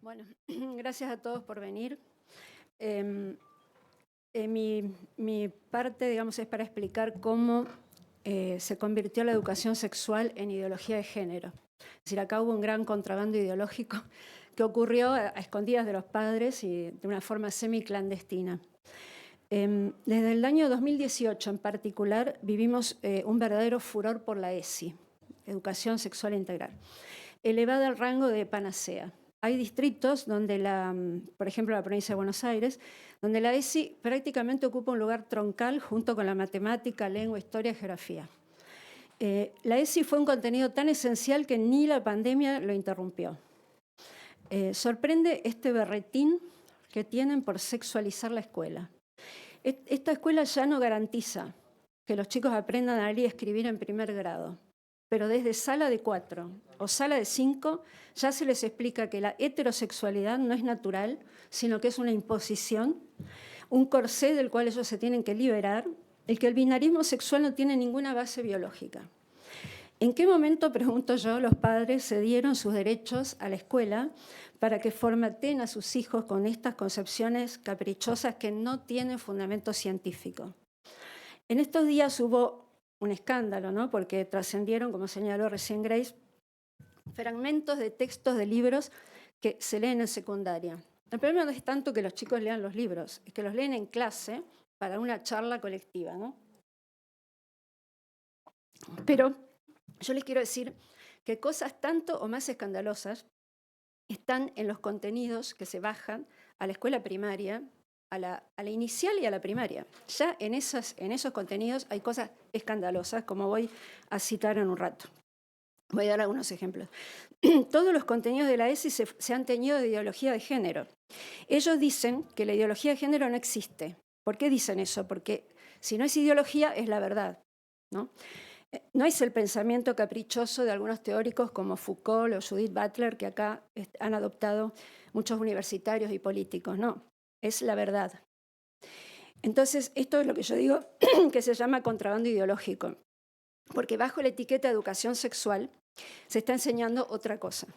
Bueno, gracias a todos por venir. Mi parte, digamos, es para explicar cómo se convirtió la educación sexual en ideología de género. Es decir, acá hubo un gran contrabando ideológico que ocurrió a escondidas de los padres y de una forma semiclandestina. Desde el año 2018 en particular vivimos un verdadero furor por la ESI, Educación Sexual Integral, elevada al rango de panacea. Hay distritos donde por ejemplo, la provincia de Buenos Aires, donde la ESI prácticamente ocupa un lugar troncal junto con la matemática, lengua, historia y geografía. La ESI fue un contenido tan esencial que ni la pandemia lo interrumpió. Sorprende este berretín que tienen por sexualizar la escuela. Esta escuela ya no garantiza que los chicos aprendan a leer y escribir en primer grado, pero desde sala de 4 o sala de 5 ya se les explica que la heterosexualidad no es natural, sino que es una imposición, un corsé del cual ellos se tienen que liberar, y que el binarismo sexual no tiene ninguna base biológica. ¿En qué momento, pregunto yo, los padres cedieron sus derechos a la escuela para que formateen a sus hijos con estas concepciones caprichosas que no tienen fundamento científico? En estos días hubo un escándalo, ¿no? Porque trascendieron, como señaló recién Grace, fragmentos de textos de libros que se leen en secundaria. El problema no es tanto que los chicos lean los libros, es que los leen en clase para una charla colectiva, ¿no? Pero yo les quiero decir que cosas tanto o más escandalosas están en los contenidos que se bajan a la escuela primaria, a la inicial y a la primaria. Ya en esos contenidos hay cosas escandalosas, como voy a citar en un rato. Voy a dar algunos ejemplos. Todos los contenidos de la ESI se han teñido de ideología de género. Ellos dicen que la ideología de género no existe. ¿Por qué dicen eso? Porque si no es ideología, es la verdad, ¿no? No es el pensamiento caprichoso de algunos teóricos como Foucault o Judith Butler, que acá han adoptado muchos universitarios y políticos, no, es la verdad. Entonces, esto es lo que yo digo que se llama contrabando ideológico, porque bajo la etiqueta de educación sexual se está enseñando otra cosa.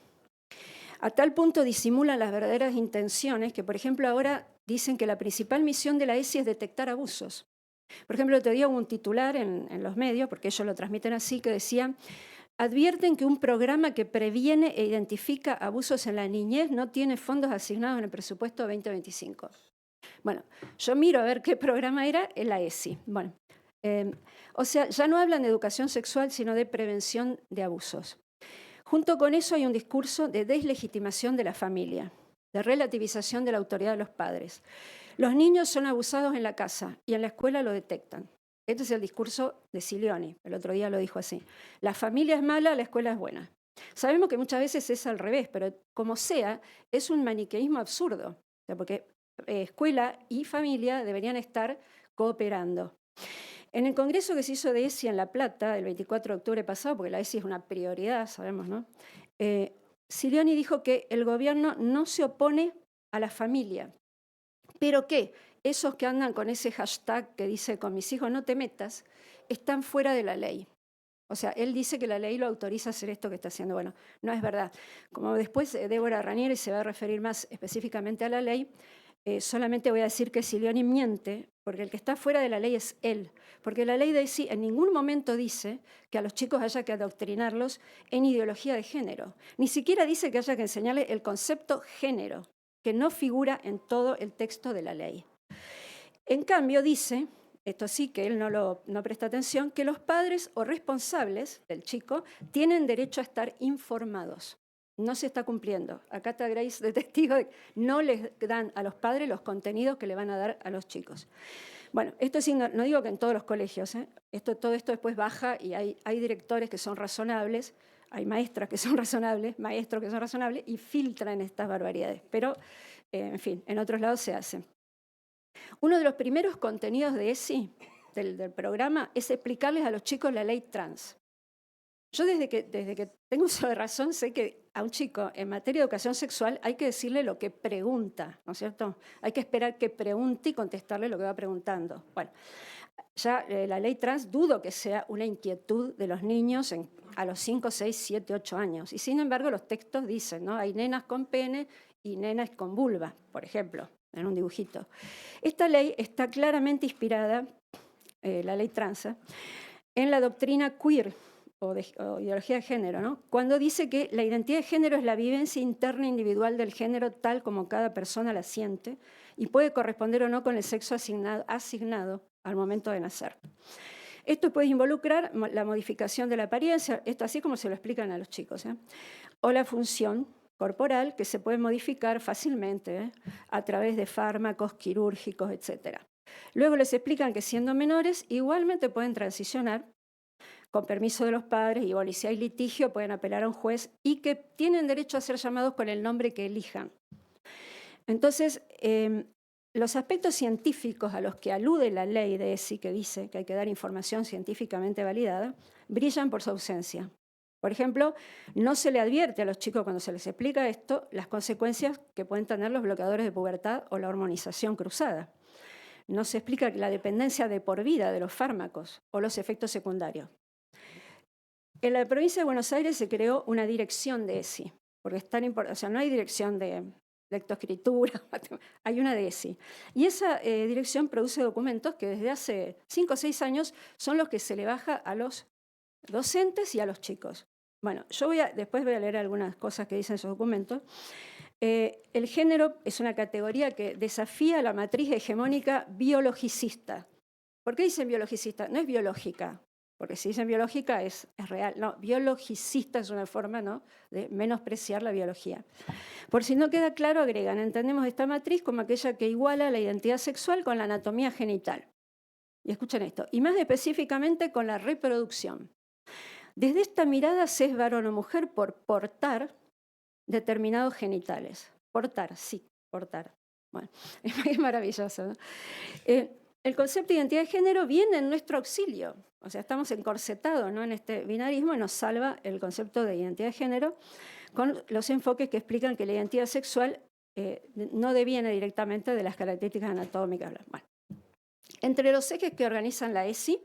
A tal punto disimulan las verdaderas intenciones que, por ejemplo, ahora dicen que la principal misión de la ESI es detectar abusos. Por ejemplo, te dio un titular en los medios, porque ellos lo transmiten así, que decía: advierten que un programa que previene e identifica abusos en la niñez no tiene fondos asignados en el presupuesto 2025. Bueno, yo miro a ver qué programa era, en la ESI. Bueno, o sea, ya no hablan de educación sexual, sino de prevención de abusos. Junto con eso hay un discurso de deslegitimación de la familia, de relativización de la autoridad de los padres. Los niños son abusados en la casa y en la escuela lo detectan. Este es el discurso de Silioni, el otro día lo dijo así. La familia es mala, la escuela es buena. Sabemos que muchas veces es al revés, pero como sea, es un maniqueísmo absurdo, o sea, porque escuela y familia deberían estar cooperando. En el congreso que se hizo de ESI en La Plata, el 24 de octubre pasado, porque la ESI es una prioridad, sabemos, ¿no? Silioni dijo que el gobierno no se opone a la familia, pero que esos que andan con ese hashtag que dice con mis hijos no te metas, están fuera de la ley. O sea, él dice que la ley lo autoriza a hacer esto que está haciendo. Bueno, no es verdad. Como después Débora Ranieri se va a referir más específicamente a la ley, solamente voy a decir que Silioni miente, porque el que está fuera de la ley es él. Porque la ley de sí en ningún momento dice que a los chicos haya que adoctrinarlos en ideología de género. Ni siquiera dice que haya que enseñarle el concepto género, que no figura en todo el texto de la ley. En cambio dice, esto sí que él no presta atención, que los padres o responsables del chico tienen derecho a estar informados. No se está cumpliendo. Acá está Grace de testigo de que no les dan a los padres los contenidos que le van a dar a los chicos. Bueno, esto sí, no digo que en todos los colegios, todo esto después baja y hay directores que son razonables, hay maestras que son razonables, maestros que son razonables y filtran estas barbaridades. Pero, en fin, en otros lados se hace. Uno de los primeros contenidos de ESI, del programa, es explicarles a los chicos la ley trans. Yo desde que tengo uso de razón sé que a un chico en materia de educación sexual hay que decirle lo que pregunta, ¿no es cierto? Hay que esperar que pregunte y contestarle lo que va preguntando. Bueno, ya la ley trans dudo que sea una inquietud de los niños a los 5, 6, 7, 8 años. Y sin embargo los textos dicen, ¿no? Hay nenas con pene y nenas con vulva, por ejemplo, en un dibujito. Esta ley está claramente inspirada, la ley trans, en la doctrina queer o ideología de género, ¿no? Cuando dice que la identidad de género es la vivencia interna individual del género tal como cada persona la siente y puede corresponder o no con el sexo asignado al momento de nacer. Esto puede involucrar la modificación de la apariencia, esto así como se lo explican a los chicos, o la función corporal que se puede modificar fácilmente a través de fármacos quirúrgicos, etc. Luego les explican que siendo menores igualmente pueden transicionar con permiso de los padres y si hay litigio pueden apelar a un juez y que tienen derecho a ser llamados con el nombre que elijan. Entonces, los aspectos científicos a los que alude la ley de ESI, que dice que hay que dar información científicamente validada, brillan por su ausencia. Por ejemplo, no se le advierte a los chicos cuando se les explica esto las consecuencias que pueden tener los bloqueadores de pubertad o la hormonización cruzada. No se explica la dependencia de por vida de los fármacos o los efectos secundarios. En la provincia de Buenos Aires se creó una dirección de ESI, porque es tan importante, o sea, no hay dirección de lectoescritura, hay una de ESI. Y esa dirección produce documentos que desde hace 5 o 6 años son los que se le baja a los docentes y a los chicos. Bueno, yo después voy a leer algunas cosas que dicen esos documentos. El género es una categoría que desafía la matriz hegemónica biologicista. ¿Por qué dicen biologicista? No es biológica, porque si dicen biológica es real. No, biologicista es una forma, ¿no?, de menospreciar la biología. Por si no queda claro, agregan, entendemos esta matriz como aquella que iguala la identidad sexual con la anatomía genital. Y escuchen esto, y más específicamente con la reproducción. Desde esta mirada se es varón o mujer por portar determinados genitales. Portar, sí, portar. Bueno, es maravilloso, ¿no? El concepto de identidad de género viene en nuestro auxilio. O sea, estamos encorsetados, ¿no?, en este binarismo y nos salva el concepto de identidad de género con los enfoques que explican que la identidad sexual no deviene directamente de las características anatómicas. Bueno, entre los ejes que organizan la ESI,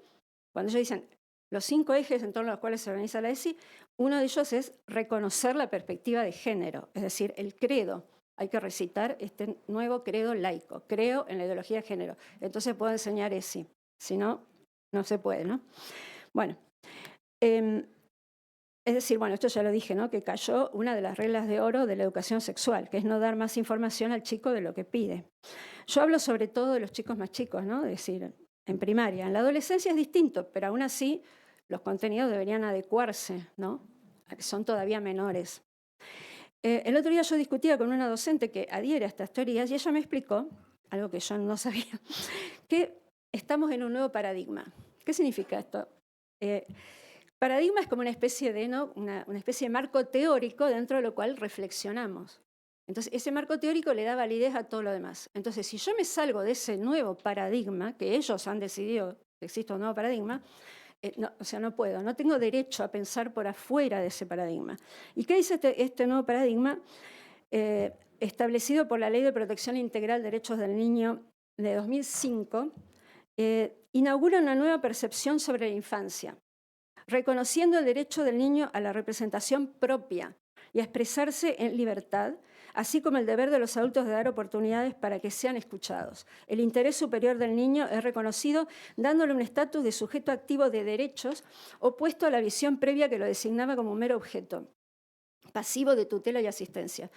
cuando ellos dicen los 5 ejes en torno a los cuales se organiza la ESI, uno de ellos es reconocer la perspectiva de género, es decir, el credo. Hay que recitar este nuevo credo laico. Creo en la ideología de género. Entonces puedo enseñar ESI. Si no, no se puede, ¿no? Bueno, es decir, bueno, esto ya lo dije, ¿no?, que cayó una de las reglas de oro de la educación sexual, que es no dar más información al chico de lo que pide. Yo hablo sobre todo de los chicos más chicos, ¿no?, es decir, en primaria. En la adolescencia es distinto, pero aún así los contenidos deberían adecuarse, ¿no?, son todavía menores. El otro día yo discutía con una docente que adhiere a estas teorías y ella me explicó, algo que yo no sabía, que estamos en un nuevo paradigma. ¿Qué significa esto? Paradigma es como una especie de, ¿no?, una especie de marco teórico dentro de lo cual reflexionamos. Entonces, ese marco teórico le da validez a todo lo demás. Entonces, si yo me salgo de ese nuevo paradigma, que ellos han decidido que existe un nuevo paradigma, no puedo, no tengo derecho a pensar por afuera de ese paradigma. ¿Y qué dice este nuevo paradigma? Establecido por la Ley de Protección Integral de Derechos del Niño de 2005, inaugura una nueva percepción sobre la infancia, reconociendo el derecho del niño a la representación propia y a expresarse en libertad, así como el deber de los adultos de dar oportunidades para que sean escuchados. El interés superior del niño es reconocido dándole un estatus de sujeto activo de derechos opuesto a la visión previa que lo designaba como un mero objeto, pasivo de tutela y asistencia.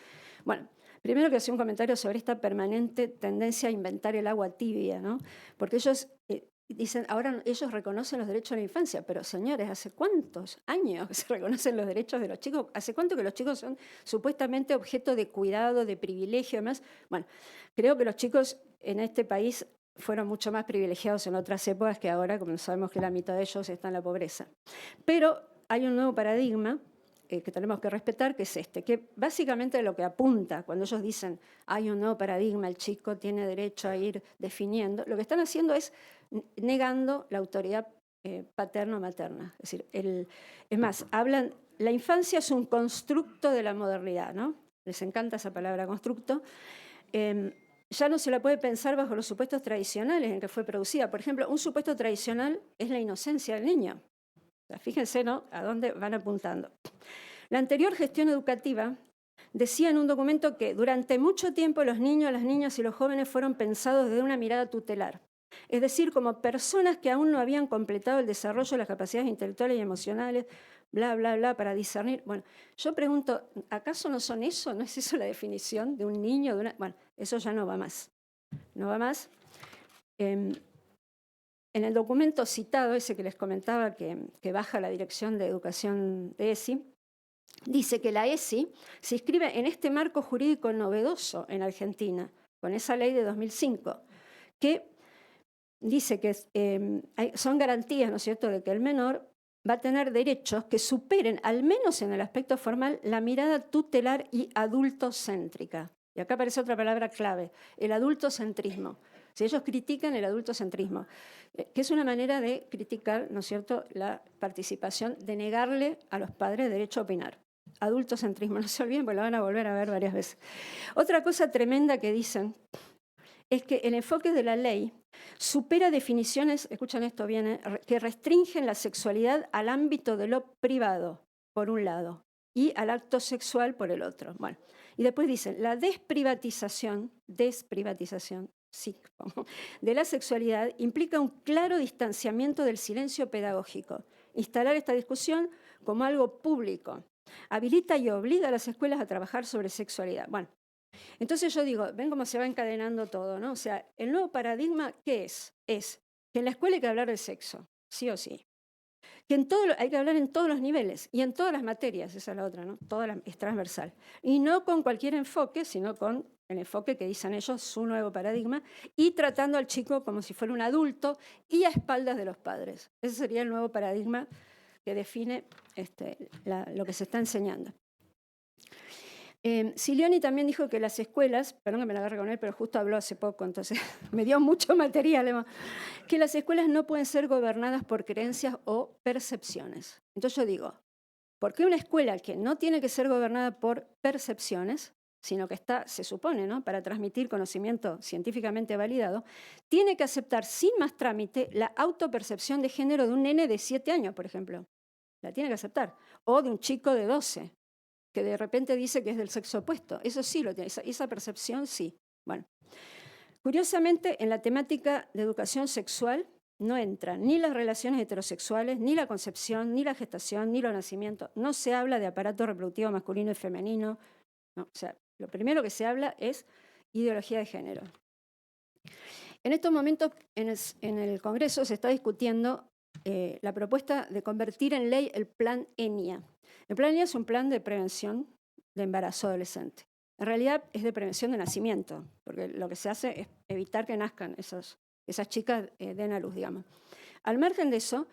Bueno, primero quiero hacer un comentario sobre esta permanente tendencia a inventar el agua tibia, ¿no? Porque ellos dicen, ahora ellos reconocen los derechos de la infancia, pero señores, ¿hace cuántos años que se reconocen los derechos de los chicos? ¿Hace cuánto que los chicos son supuestamente objeto de cuidado, de privilegio y demás? Bueno, creo que los chicos en este país fueron mucho más privilegiados en otras épocas que ahora, como sabemos que la mitad de ellos está en la pobreza. Pero hay un nuevo paradigma que tenemos que respetar, que es este, que básicamente lo que apunta, cuando ellos dicen hay un nuevo paradigma, el chico tiene derecho a ir definiendo, lo que están haciendo es negando la autoridad paterno-materna. Es decir, es más, hablan, la infancia es un constructo de la modernidad, ¿no? Les encanta esa palabra, constructo. Ya no se la puede pensar bajo los supuestos tradicionales en que fue producida. Por ejemplo, un supuesto tradicional es la inocencia del niño. O sea, fíjense, ¿no?, a dónde van apuntando. La anterior gestión educativa decía en un documento que durante mucho tiempo los niños, las niñas y los jóvenes fueron pensados desde una mirada tutelar, es decir, como personas que aún no habían completado el desarrollo de las capacidades intelectuales y emocionales, bla, bla, bla, para discernir. Bueno, yo pregunto, ¿acaso no son eso? ¿No es eso la definición de un niño? Bueno, eso ya no va más. No va más. En el documento citado, ese que les comentaba que baja la Dirección de Educación de ESI, dice que la ESI se inscribe en este marco jurídico novedoso en Argentina, con esa ley de 2005, que dice que son garantías, ¿no es cierto?, de que el menor va a tener derechos que superen, al menos en el aspecto formal, la mirada tutelar y adultocéntrica. Y acá aparece otra palabra clave, el adultocentrismo. Si ellos critican el adultocentrismo, que es una manera de criticar, ¿no es cierto?, la participación, de negarle a los padres derecho a opinar. Adultocentrismo, no se olviden, porque lo van a volver a ver varias veces. Otra cosa tremenda que dicen es que el enfoque de la ley supera definiciones, escuchan esto bien, que restringen la sexualidad al ámbito de lo privado, por un lado, y al acto sexual por el otro. Bueno, y después dicen, la desprivatización, sí, de la sexualidad implica un claro distanciamiento del silencio pedagógico. Instalar esta discusión como algo público habilita y obliga a las escuelas a trabajar sobre sexualidad. Bueno, entonces yo digo, ven cómo se va encadenando todo, ¿no? O sea, el nuevo paradigma, ¿qué es? Es que en la escuela hay que hablar de sexo, sí o sí. Que hay que hablar en todos los niveles y en todas las materias, esa es la otra, ¿no? Es transversal. Y no con cualquier enfoque, sino con el enfoque que dicen ellos, su nuevo paradigma, y tratando al chico como si fuera un adulto y a espaldas de los padres. Ese sería el nuevo paradigma que define lo que se está enseñando. Silioni también dijo que las escuelas, perdón que me la agarre con él, pero justo habló hace poco, entonces me dio mucho material, que las escuelas no pueden ser gobernadas por creencias o percepciones. Entonces yo digo, ¿por qué una escuela que no tiene que ser gobernada por percepciones, sino que está, se supone, ¿no?, para transmitir conocimiento científicamente validado, tiene que aceptar sin más trámite la autopercepción de género de un nene de 7 años, por ejemplo? La tiene que aceptar. O de un chico de 12. Que de repente dice que es del sexo opuesto. Eso sí lo tiene, esa percepción sí. Bueno, curiosamente, en la temática de educación sexual no entran ni las relaciones heterosexuales, ni la concepción, ni la gestación, ni los nacimientos. No se habla de aparato reproductivo masculino y femenino. No, o sea, lo primero que se habla es ideología de género. En estos momentos, en el Congreso se está discutiendo la propuesta de convertir en ley el Plan ENIA. El Plan ENIA es un plan de prevención de embarazo adolescente. En realidad es de prevención de nacimiento, porque lo que se hace es evitar que nazcan esas chicas den a luz, digamos. Al margen de eso,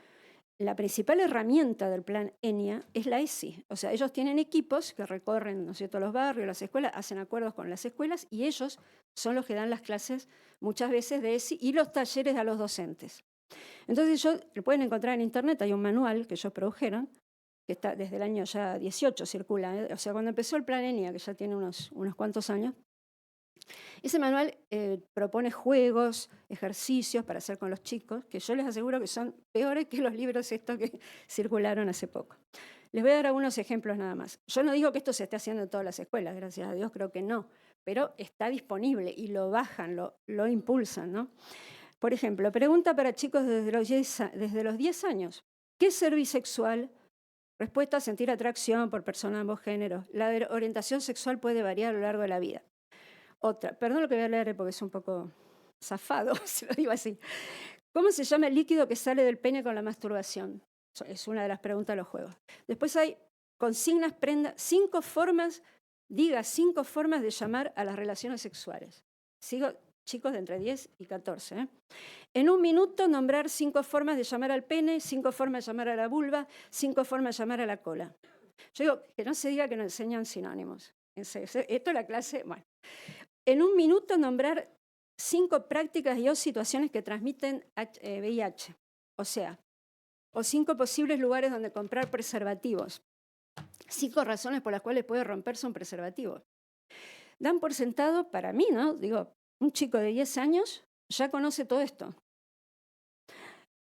la principal herramienta del Plan ENIA es la ESI. O sea, ellos tienen equipos que recorren, ¿no es cierto?, los barrios, las escuelas, hacen acuerdos con las escuelas y ellos son los que dan las clases muchas veces de ESI y los talleres a los docentes. Entonces lo pueden encontrar en internet, hay un manual que ellos produjeron, que está desde el año ya 18 circula, o sea, cuando empezó el Plan ENIA, que ya tiene unos cuantos años. Ese manual propone juegos, ejercicios para hacer con los chicos, que yo les aseguro que son peores que los libros estos que circularon hace poco. Les voy a dar algunos ejemplos nada más. Yo no digo que esto se esté haciendo en todas las escuelas, gracias a Dios creo que no, pero está disponible y lo bajan, lo impulsan, ¿no? Por ejemplo, pregunta para chicos desde los 10 años. ¿Qué es ser bisexual? Respuesta: sentir atracción por personas de ambos géneros. La orientación sexual puede variar a lo largo de la vida. Otra, perdón lo que voy a leer porque es un poco zafado, se lo digo así. ¿Cómo se llama el líquido que sale del pene con la masturbación? Es una de las preguntas de los juegos. Después hay consignas, prenda, 5 formas de llamar a las relaciones sexuales. Sigo, chicos de entre 10 y 14. En un minuto nombrar 5 formas de llamar al pene, 5 formas de llamar a la vulva, 5 formas de llamar a la cola. Yo digo, que no se diga que nos enseñan sinónimos. Esto es la clase, bueno. En un minuto nombrar 5 prácticas y o situaciones que transmiten VIH. O sea, o 5 posibles lugares donde comprar preservativos. 5 razones por las cuales puede romperse un preservativo. Dan por sentado, para mí, ¿no? Digo, un chico de 10 años ya conoce todo esto.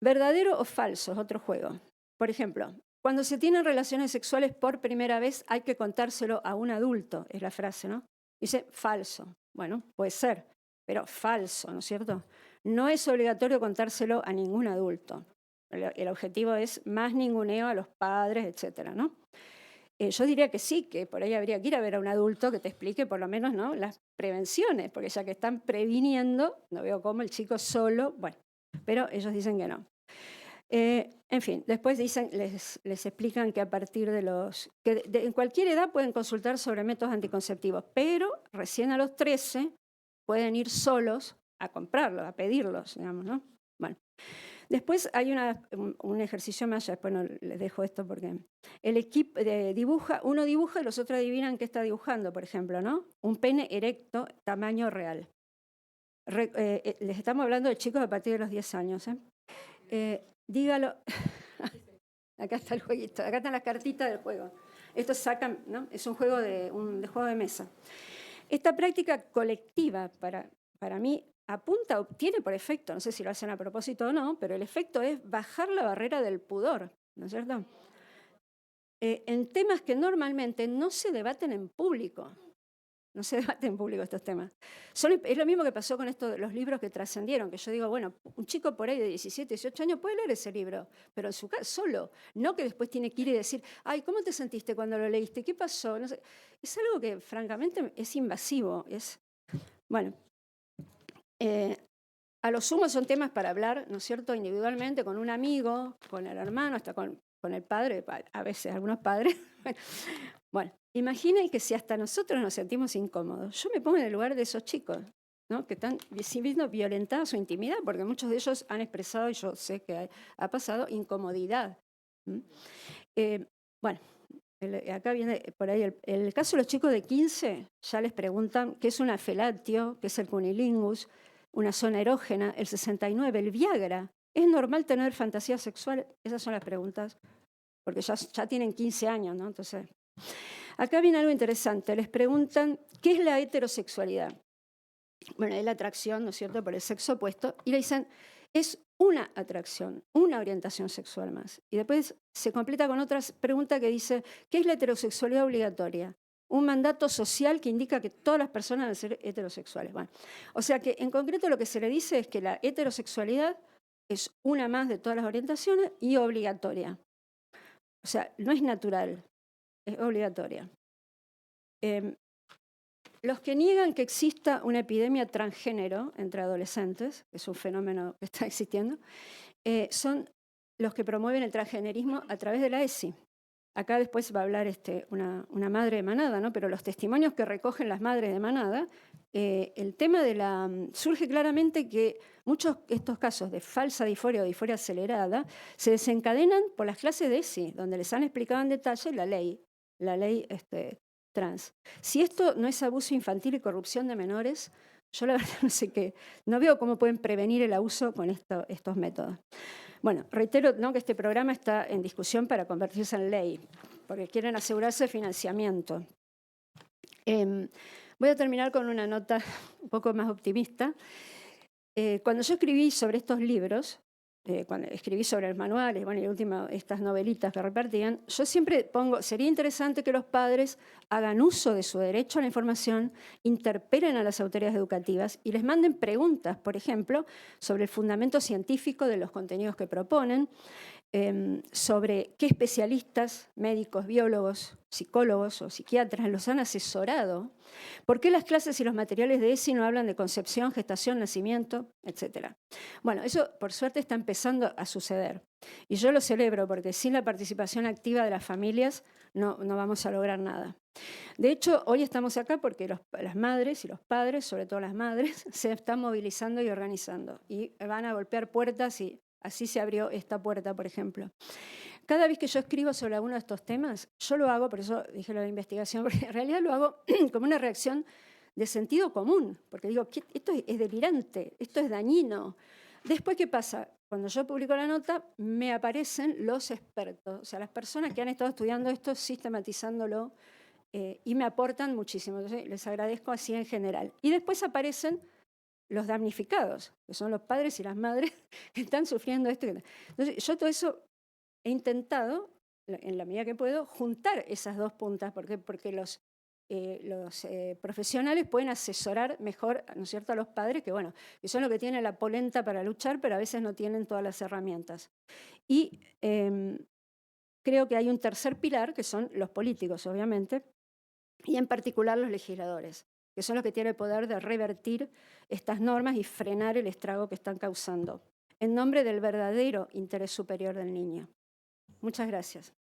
¿Verdadero o falso? Es otro juego. Por ejemplo, Cuando se tienen relaciones sexuales por primera vez hay que contárselo a un adulto, es la frase, ¿no? Dice falso. Bueno, puede ser, pero falso, ¿no es cierto? No es obligatorio contárselo a ningún adulto. El objetivo es más ninguneo a los padres, etcétera, ¿no? Yo diría que sí, que por ahí habría que ir a ver a un adulto que te explique por lo menos, ¿no?, las prevenciones, porque ya que están previniendo, no veo cómo el chico solo, bueno, pero ellos dicen que no. En fin, después dicen, les explican que a partir de los... que en cualquier edad pueden consultar sobre métodos anticonceptivos, pero recién a los 13 pueden ir solos a comprarlos, a pedirlos, digamos, ¿no? Bueno. Después hay un ejercicio más, ya después no les dejo esto porque el equipo uno dibuja y los otros adivinan qué está dibujando, por ejemplo, ¿no? Un pene erecto, tamaño real. Les estamos hablando de chicos a partir de los 10 años. Dígalo. Acá está el jueguito, acá están las cartitas del juego. Esto sacan, ¿no? Es un juego de juego de mesa. Esta práctica colectiva, para mí, apunta o tiene por efecto, no sé si lo hacen a propósito o no, pero el efecto es bajar la barrera del pudor, ¿no es cierto? En temas que normalmente no se debaten en público. No se debaten en público estos temas. Es lo mismo que pasó con esto de los libros que trascendieron, que yo digo, bueno, un chico por ahí de 17, 18 años puede leer ese libro, pero en su casa solo, no que después tiene que ir y decir, ay, ¿cómo te sentiste cuando lo leíste? ¿Qué pasó? No sé. Es algo que francamente es invasivo. Bueno, a lo sumo son temas para hablar, ¿no es cierto?, individualmente, con un amigo, con el hermano, hasta con el padre, a veces algunos padres. Bueno, imaginen que si hasta nosotros nos sentimos incómodos, yo me pongo en el lugar de esos chicos, ¿no?, que están viendo violentada su intimidad, porque muchos de ellos han expresado, y yo sé que ha pasado, incomodidad. Bueno, acá viene por ahí el caso de los chicos de 15, ya les preguntan qué es una felatio, qué es el cunilingus, una zona erógena, el 69, el Viagra. ¿Es normal tener fantasía sexual? Esas son las preguntas, porque ya tienen 15 años, ¿no? Entonces, acá viene algo interesante. Les preguntan, ¿qué es la heterosexualidad? Bueno, es la atracción, ¿no es cierto?, por el sexo opuesto. Y le dicen, es una atracción, una orientación sexual más. Y después se completa con otra pregunta que dice, ¿qué es la heterosexualidad obligatoria? Un mandato social que indica que todas las personas deben ser heterosexuales. Bueno, o sea que en concreto lo que se le dice es que la heterosexualidad es una más de todas las orientaciones y obligatoria. O sea, no es natural, es obligatoria. Los que niegan que exista una epidemia transgénero entre adolescentes, que es un fenómeno que está existiendo, son los que promueven el transgenerismo a través de la ESI. Acá después va a hablar una madre de manada, ¿no? Pero los testimonios que recogen las madres de manada, el tema surge claramente que muchos de estos casos de falsa disforia o disforia acelerada se desencadenan por las clases de ESI, donde les han explicado en detalle la ley trans. Si esto no es abuso infantil y corrupción de menores, yo la verdad no sé qué, no veo cómo pueden prevenir el abuso con estos métodos. Bueno, reitero, ¿no?, que este programa está en discusión para convertirse en ley, porque quieren asegurarse el financiamiento. Voy a terminar con una nota un poco más optimista. Cuando yo escribí sobre estos libros, cuando escribí sobre los manuales, bueno, y último, estas novelitas que repartían, yo siempre pongo, sería interesante que los padres hagan uso de su derecho a la información, interpelen a las autoridades educativas y les manden preguntas, por ejemplo, sobre el fundamento científico de los contenidos que proponen, sobre qué especialistas, médicos, biólogos, psicólogos o psiquiatras los han asesorado, por qué las clases y los materiales de ESI no hablan de concepción, gestación, nacimiento, etcétera. Bueno, eso por suerte está empezando a suceder y yo lo celebro porque sin la participación activa de las familias no vamos a lograr nada. De hecho, hoy estamos acá porque las madres y los padres, sobre todo las madres, se están movilizando y organizando y van a golpear puertas y así se abrió esta puerta, por ejemplo. Cada vez que yo escribo sobre alguno de estos temas, yo lo hago, por eso dije lo de investigación, porque en realidad lo hago como una reacción de sentido común, porque digo, esto es delirante, esto es dañino. Después, ¿qué pasa? Cuando yo publico la nota, me aparecen los expertos, o sea, las personas que han estado estudiando esto, sistematizándolo, y me aportan muchísimo. Entonces, les agradezco así en general. Y después aparecen los damnificados, que son los padres y las madres que están sufriendo esto. Entonces, yo todo eso he intentado en la medida que puedo, juntar esas dos puntas, porque los profesionales pueden asesorar mejor, ¿no es cierto?, a los padres, que bueno, que son los que tienen la polenta para luchar, pero a veces no tienen todas las herramientas. Y creo que hay un tercer pilar, que son los políticos, obviamente, y en particular los legisladores, que son los que tienen el poder de revertir estas normas y frenar el estrago que están causando, en nombre del verdadero interés superior del niño. Muchas gracias.